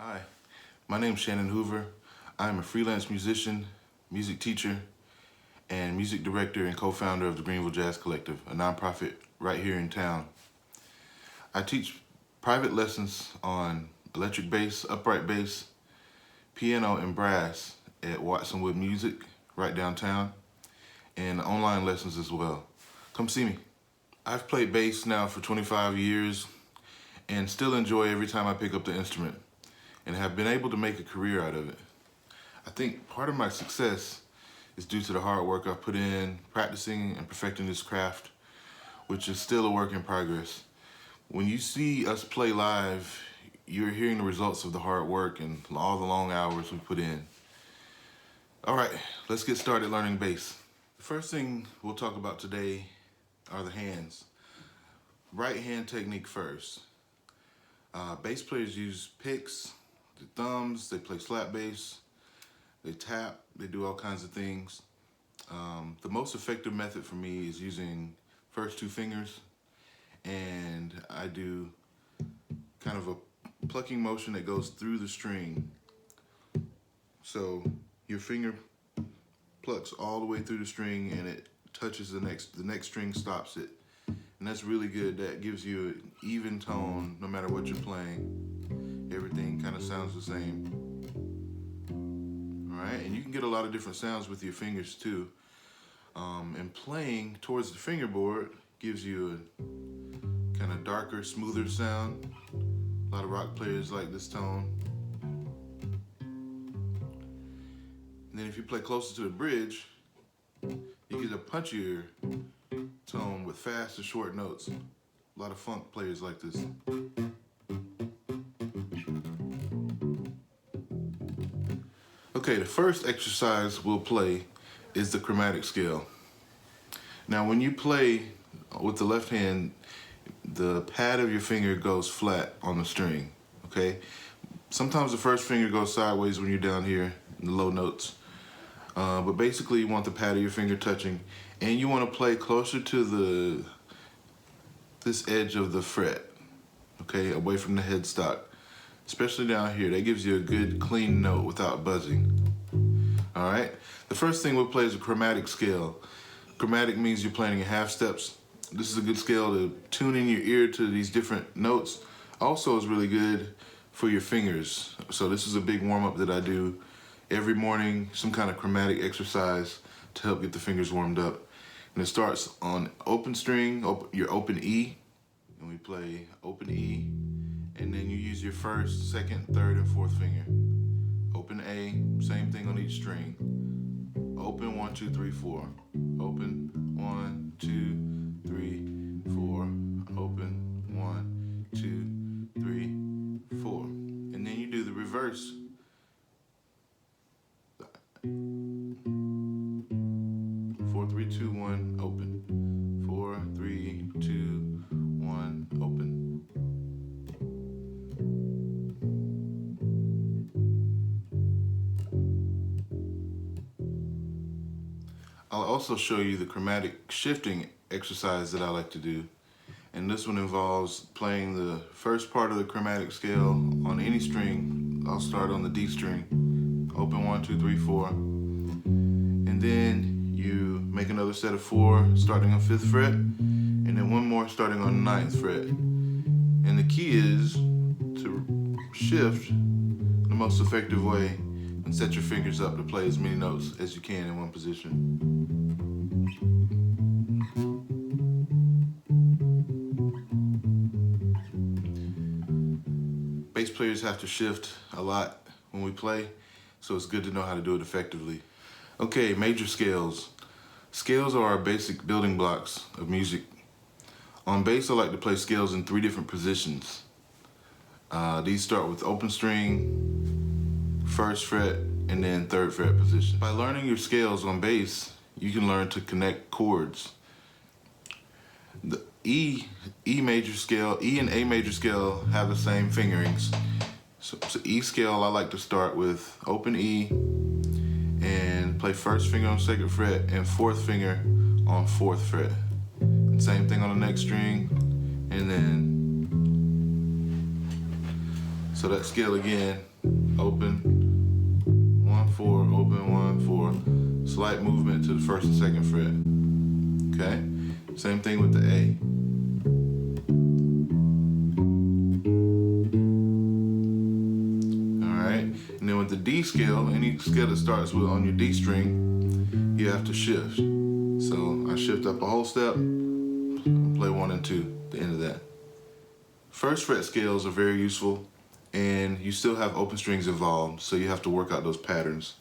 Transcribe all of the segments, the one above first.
Hi, my name is Shannon Hoover. I'm a freelance musician, music teacher, and music director and co-founder of the Greenville Jazz Collective, a nonprofit right here in town. I teach private lessons on electric bass, upright bass, piano, and brass at Watsonwood Music right downtown, and online lessons as well. Come see me. I've played bass now for 25 years and still enjoy every time I pick up the instrument, and have been able to make a career out of it. I think part of my success is due to the hard work I've put in practicing and perfecting this craft, which is still a work in progress. When you see us play live, you're hearing the results of the hard work and all the long hours we put in. All right, let's get started learning bass. The first thing we'll talk about today are the hands. Right hand technique first. Bass players use picks, the thumbs, they play slap bass, they tap, they do all kinds of things. The most effective method for me is using first two fingers, and I do kind of a plucking motion that goes through the string. So your finger plucks all the way through the string and it touches the next string, stops it. And that's really good. That gives you an even tone no matter what you're playing. Everything kind of sounds the same. All right, and you can get a lot of different sounds with your fingers too. And playing towards the fingerboard gives you a kind of darker, smoother sound. A lot of rock players like this tone. And then if you play closer to the bridge, you get a punchier tone with fast and short notes. A lot of funk players like this. Okay, the first exercise we'll play is the chromatic scale. Now when you play with the left hand, the pad of your finger goes flat on the string, okay? Sometimes the first finger goes sideways when you're down here in the low notes. But basically you want the pad of your finger touching, and you want to play closer to this edge of the fret, okay, away from the headstock, especially down here. That gives you a good clean note without buzzing. All right, the first thing we'll play is a chromatic scale. Chromatic means you're playing in half steps. This is a good scale to tune in your ear to these different notes. Also is really good for your fingers. So this is a big warm-up that I do every morning, some kind of chromatic exercise to help get the fingers warmed up. And it starts on open string, your open E, and we play open E, and then you use your first, second, third, and fourth finger. Open A, same thing on each string. Open 1, 2, 3, 4. Open 1, 2, 3, 4. Open 1, 2, 3, 4. And then you do the reverse. 4, 3, 2, 1, open. 4, 3, 2, 1, open. I'll also show you the chromatic shifting exercise that I like to do. And this one involves playing the first part of the chromatic scale on any string. I'll start on the D string. Open 1, 2, 3, 4. And then you make another set of 4 starting on 5th fret, and then one more starting on 9th fret. And the key is to shift the most effective way and set your fingers up to play as many notes as you can in one position. Bass players have to shift a lot when we play, so it's good to know how to do it effectively. Okay, major scales. Scales are our basic building blocks of music. On bass, I like to play scales in 3 different positions. These start with open string, 1st fret, and then 3rd fret position. By learning your scales on bass, you can learn to connect chords. The E major scale, E and A major scale have the same fingerings. So E scale, I like to start with open E and play 1st finger on 2nd fret and 4th finger on 4th fret. And same thing on the next string, and then So that scale again, open, 1-4, open, 1-4, slight movement to the first and second fret. Okay? Same thing with the A. Alright? And then with the D scale, any scale that starts with on your D string, you have to shift. So I shift up a whole step, play 1 and 2, the end of that. First fret scales are very useful, and you still have open strings involved, so you have to work out those patterns.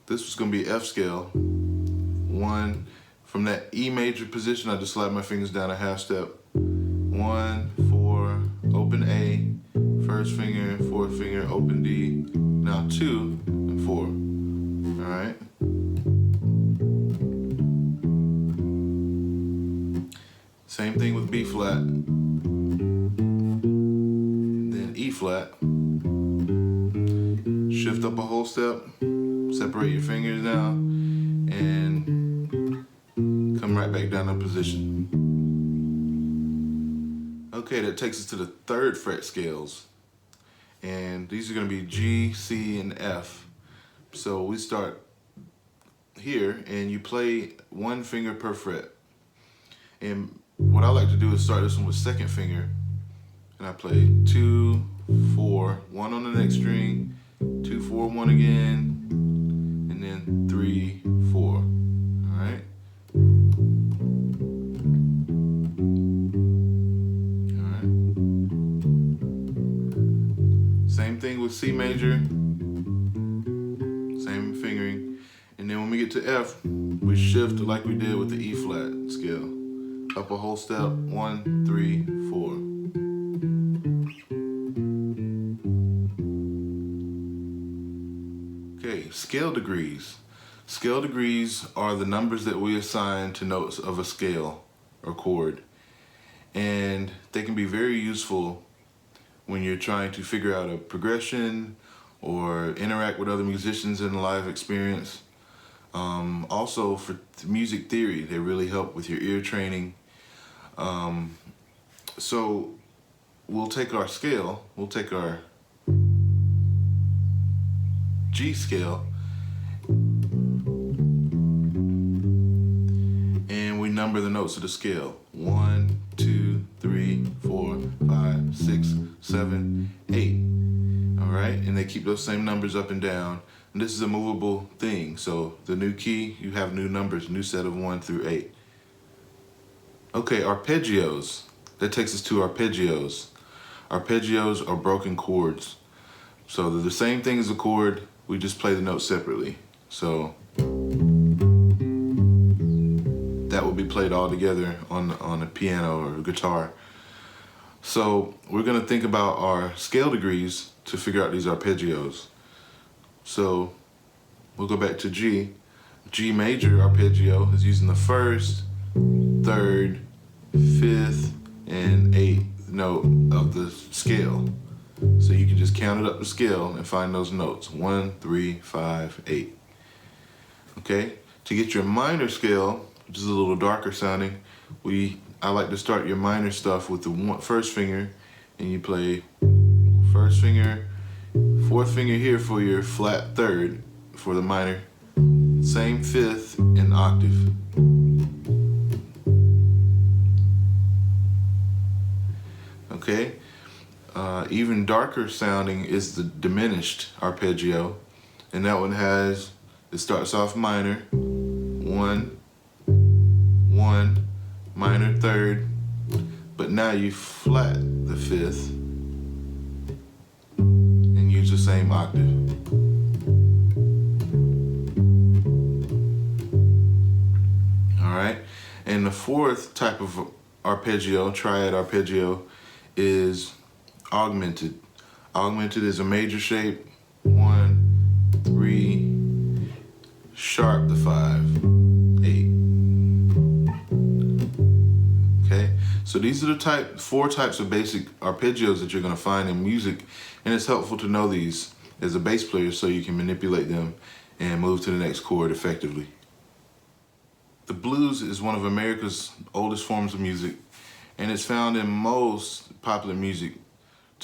This was going to be F scale. 1, from that E major position, I just slide my fingers down a half step. 1, 4, open A, first finger, fourth finger, open D. Now 2 and 4. All right. Same thing with B flat. Then E flat. Shift up a whole step, separate your fingers now, and come right back down to position. Okay, that takes us to the third fret scales. And these are going to be G, C, and F. So we start here, and you play 1 finger per fret. And what I like to do is start this one with second finger, and I play 2, 4, 1 on the next string, 2, 4, 1 again, and then 3, 4. All right. All right. Same thing with C major, same fingering, and then when we get to F, we shift like we did with the E flat scale. Up a whole step, 1, 3, 4. Okay, scale degrees. Scale degrees are the numbers that we assign to notes of a scale or chord. And they can be very useful when you're trying to figure out a progression or interact with other musicians in a live experience. Also for music theory, they really help with your ear training. So we'll take our scale, we'll take our G scale, and we number the notes of the scale. 1, 2, 3, 4, 5, 6, 7, 8. All right, and they keep those same numbers up and down. And this is a movable thing, so the new key, you have new numbers, new set of 1 through 8. Okay, arpeggios. That takes us to arpeggios. Arpeggios are broken chords. So they're the same thing as a chord, we just play the notes separately. So that will be played all together on a piano or a guitar. So we're gonna think about our scale degrees to figure out these arpeggios. So we'll go back to G. G major arpeggio is using the first, third, fifth, and eighth note of the scale. So you can just count it up the scale and find those notes. 1, 3, 5, 8. Okay? To get your minor scale, which is a little darker sounding, I like to start your minor stuff with the first finger, and you play first finger, fourth finger here for your flat third for the minor, same fifth and octave. Okay, even darker sounding is the diminished arpeggio, and that one it starts off minor, 1, 1, minor third, but now you flat the fifth and use the same octave. All right, and the fourth type of arpeggio, triad arpeggio, is augmented. Augmented is a major shape, 1, 3, sharp the 5, 8. Okay, so these are the four types of basic arpeggios that you're going to find in music, and it's helpful to know these as a bass player so you can manipulate them and move to the next chord effectively. The blues is one of America's oldest forms of music, and it's found in most popular music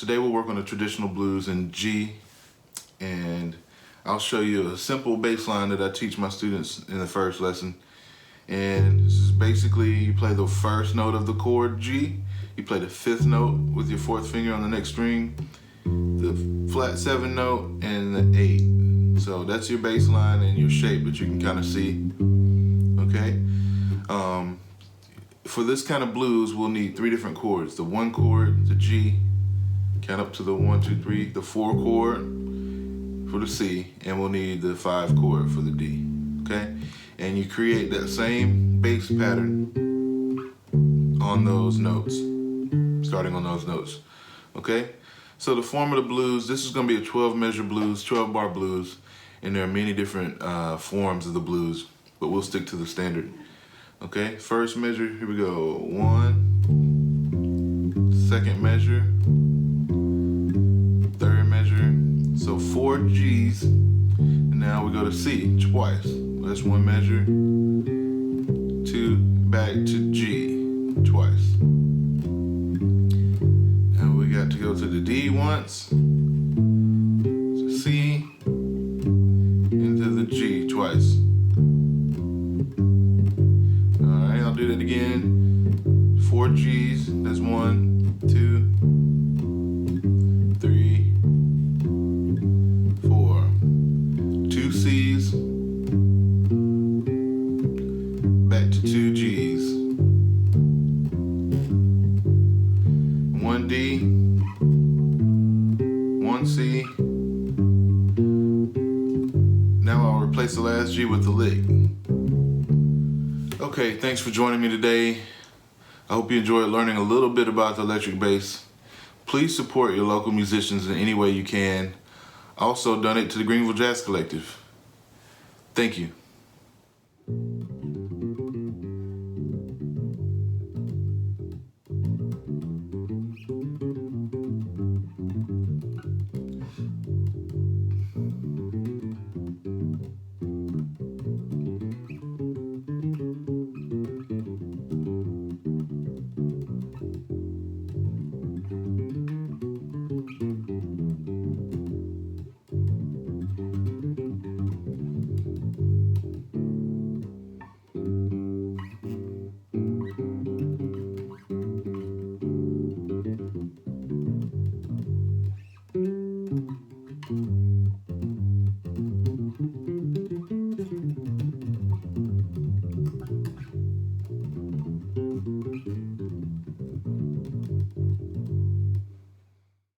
Today we'll work on the traditional blues in G, and I'll show you a simple bass line that I teach my students in the first lesson. And this is basically, you play the first note of the chord G, you play the 5th note with your 4th finger on the next string, the flat 7 note, and the 8. So that's your bass line and your shape that you can kind of see, okay? For this kind of blues, we'll need 3 different chords. The 1 chord, the G, count up to the 1, 2, 3, the 4 chord for the C, and we'll need the 5 chord for the D, okay? And you create that same bass pattern on those notes, starting on those notes, okay? So the form of the blues, this is gonna be a 12 measure blues, 12 bar blues, and there are many different forms of the blues, but we'll stick to the standard, okay? First measure, here we go, 1, second measure, third measure, so 4 G's, and now we go to C twice. That's 1 measure, 2, back to G twice. And we got to go to the D once, to C, into the G twice. Alright, I'll do that again. 4 G's, that's 1, 2, 3, 4. 2 C's, back to 2 G's. 1 D, 1 C. Now I'll replace the last G with the lick. Okay, thanks for joining me today. I hope you enjoyed learning a little bit about the electric bass. Please support your local musicians in any way you can. Also, donate to the Greenville Jazz Collective. Thank you.